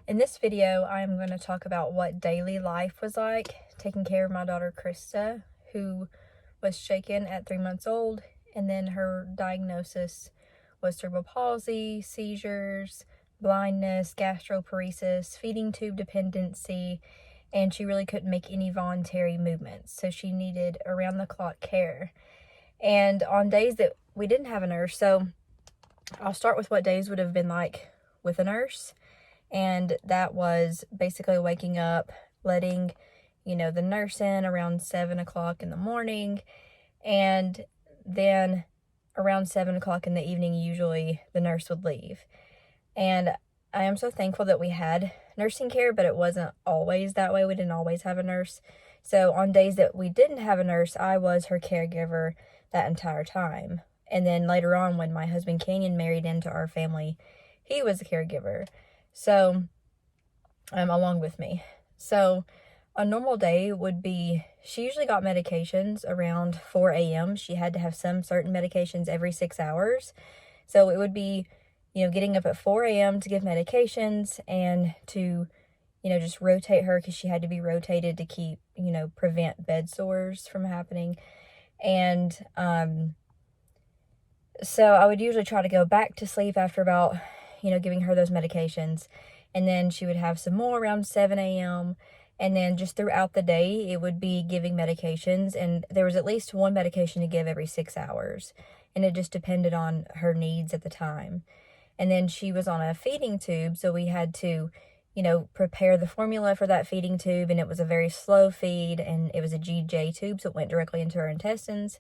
In this video, I am going to talk about what daily life was like taking care of my daughter Krista, who was shaken at 3 months old, and then her diagnosis was cerebral palsy, seizures, blindness, gastroparesis, feeding tube dependency, and she really couldn't make any voluntary movements, so she needed around-the-clock care. And on days that we didn't have a nurse, so I'll start with what days would have been like with a nurse. And that was basically waking up, letting, the nurse in around 7 o'clock in the morning. And then around 7 o'clock in the evening, usually the nurse would leave. And I am so thankful that we had nursing care, but it wasn't always that way. We didn't always have a nurse. So on days that we didn't have a nurse, I was her caregiver that entire time. And then later on, when my husband Canyon married into our family, he was a caregiver. So, along with me. So, a normal day would be, she usually got medications around 4 a.m. She had to have some certain medications every 6 hours. So, it would be, getting up at 4 a.m. to give medications and to, just rotate her because she had to be rotated to keep, prevent bed sores from happening. And, so I would usually try to go back to sleep after about giving her those medications. And then she would have some more around 7 a.m. And then just throughout the day, it would be giving medications. And there was at least one medication to give every 6 hours. And it just depended on her needs at the time. And then she was on a feeding tube. So we had to, prepare the formula for that feeding tube. And it was a very slow feed. And it was a GJ tube. So it went directly into her intestines.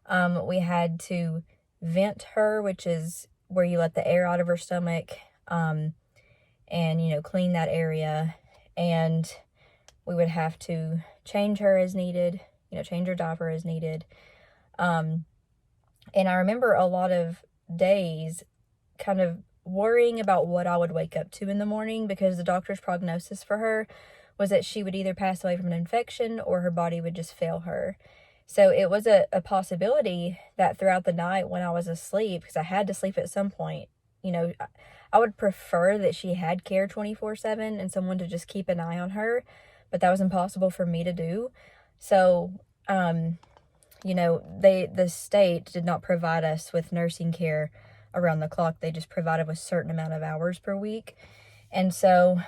We had to vent her, which is where you let the air out of her stomach, and, clean that area. And we would have to change her as needed, change her diaper as needed. And I remember a lot of days kind of worrying about what I would wake up to in the morning, because the doctor's prognosis for her was that she would either pass away from an infection or her body would just fail her. So it was a possibility that throughout the night when I was asleep, because I had to sleep at some point, I would prefer that she had care 24/7 and someone to just keep an eye on her, but that was impossible for me to do. So, the state did not provide us with nursing care around the clock. They just provided a certain amount of hours per week. And so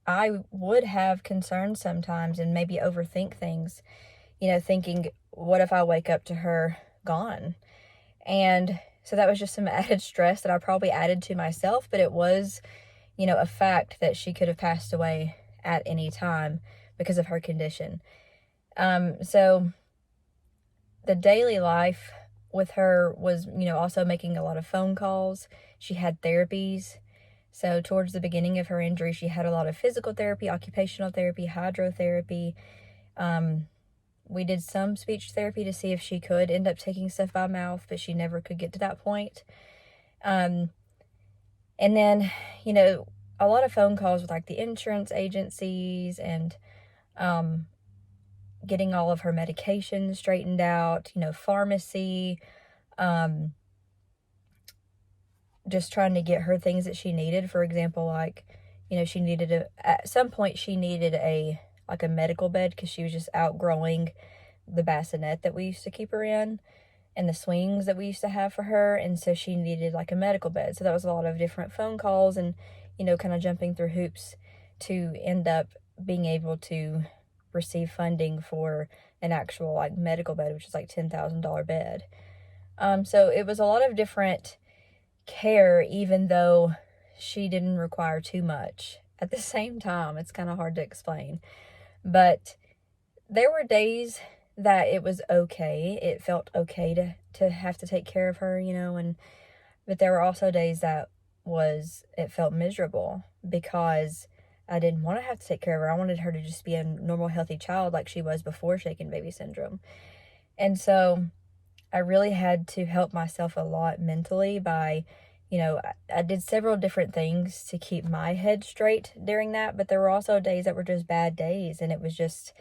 I would have concerns sometimes and maybe overthink things, thinking, what if I wake up to her gone? And so that was just some added stress that I probably added to myself, but it was, a fact that she could have passed away at any time because of her condition. So the daily life with her was, also making a lot of phone calls. She had therapies. So towards the beginning of her injury, she had a lot of physical therapy, occupational therapy, hydrotherapy. We did some speech therapy to see if she could end up taking stuff by mouth, but she never could get to that point. And then, a lot of phone calls with like the insurance agencies and getting all of her medications straightened out, pharmacy, just trying to get her things that she needed. For example, like, she needed at some point she needed a medical bed because she was just outgrowing the bassinet that we used to keep her in and the swings that we used to have for her. And so she needed like a medical bed. So that was a lot of different phone calls and, kind of jumping through hoops to end up being able to receive funding for an actual like medical bed, which is like $10,000 bed. So it was a lot of different care, even though she didn't require too much. At the same time, it's kind of hard to explain. But there were days that it was okay. It felt okay to have to take care of her, but there were also days that it felt miserable because I didn't want to have to take care of her. I wanted her to just be a normal, healthy child like she was before shaken baby syndrome. And so I really had to help myself a lot mentally by, I did several different things to keep my head straight during that, but there were also days that were just bad days, and it was just,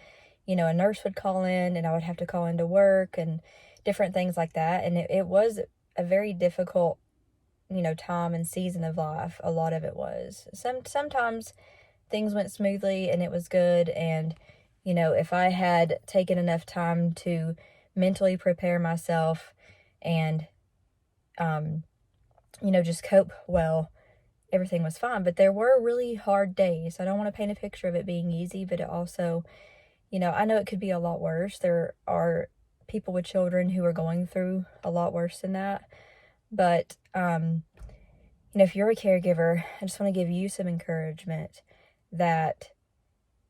a nurse would call in and I would have to call into work and different things like that. And it was a very difficult time and season of life. A lot of it was. Sometimes things went smoothly and it was good, and if I had taken enough time to mentally prepare myself and just cope well, everything was fine. But there were really hard days. I don't want to paint a picture of it being easy, but it also, I know it could be a lot worse. There are people with children who are going through a lot worse than that. But, if you're a caregiver, I just want to give you some encouragement that,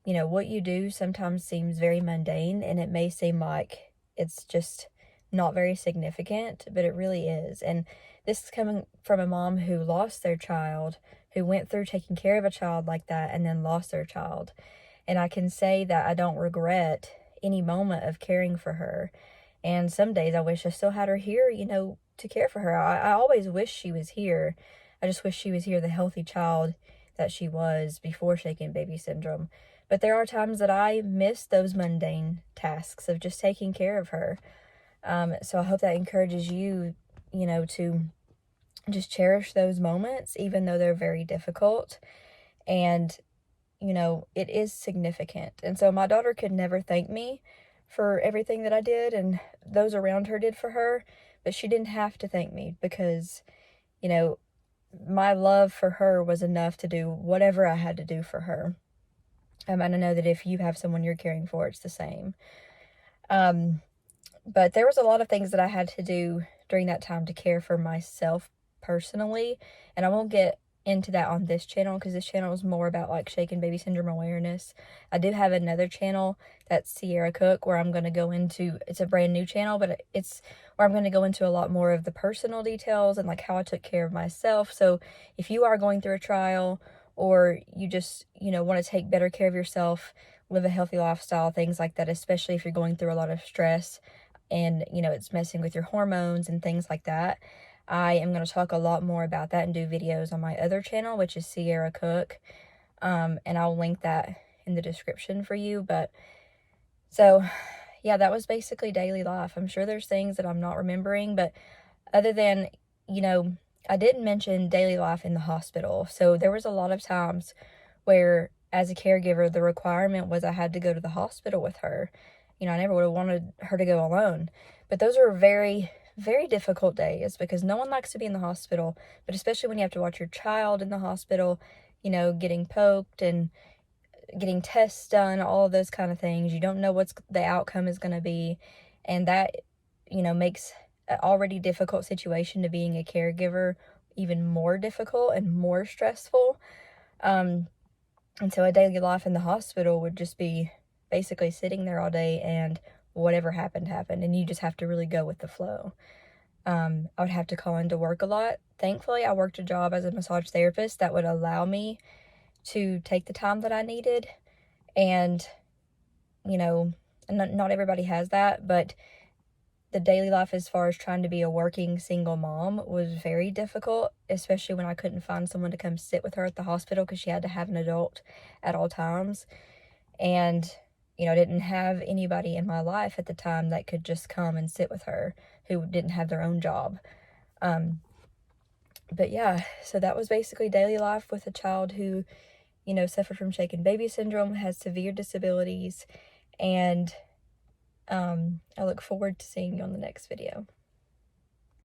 what you do sometimes seems very mundane, and it may seem like it's just not very significant, but it really is. And this is coming from a mom who lost their child, who went through taking care of a child like that and then lost their child. And I can say that I don't regret any moment of caring for her. And some days I wish I still had her here, to care for her. I always wish she was here. I just wish she was here, the healthy child that she was before shaken baby syndrome. But there are times that I miss those mundane tasks of just taking care of her. So I hope that encourages you, to just cherish those moments, even though they're very difficult. And, it is significant. And so my daughter could never thank me for everything that I did and those around her did for her, but she didn't have to thank me because, my love for her was enough to do whatever I had to do for her. And I know that if you have someone you're caring for, it's the same. But there was a lot of things that I had to do during that time to care for myself personally. And I won't get into that on this channel because this channel is more about like shaken baby syndrome awareness. I do have another channel that's Sierra Cook where I'm going to go into, it's a brand new channel, but it's where I'm going to go into a lot more of the personal details and like how I took care of myself. So if you are going through a trial or you just, want to take better care of yourself, live a healthy lifestyle, things like that, especially if you're going through a lot of stress and, it's messing with your hormones and things like that, I am going to talk a lot more about that and do videos on my other channel, which is Sierra Cook. And I'll link that in the description for you. But so, yeah, that was basically daily life. I'm sure there's things that I'm not remembering, but other than, I didn't mention daily life in the hospital. So there was a lot of times where as a caregiver, the requirement was I had to go to the hospital with her. I never would have wanted her to go alone. But those are very, very difficult days because no one likes to be in the hospital, but especially when you have to watch your child in the hospital, getting poked and getting tests done, all of those kind of things. You don't know what's the outcome is going to be. And that, makes an already difficult situation to being a caregiver even more difficult and more stressful. And so a daily life in the hospital would just be basically sitting there all day and whatever happened, and you just have to really go with the flow. I would have to call into work a lot. Thankfully, I worked a job as a massage therapist that would allow me to take the time that I needed. And, not everybody has that, but the daily life as far as trying to be a working single mom was very difficult, especially when I couldn't find someone to come sit with her at the hospital because she had to have an adult at all times. And, I didn't have anybody in my life at the time that could just come and sit with her who didn't have their own job. But yeah, so that was basically daily life with a child who, suffered from shaken baby syndrome, has severe disabilities, and I look forward to seeing you on the next video.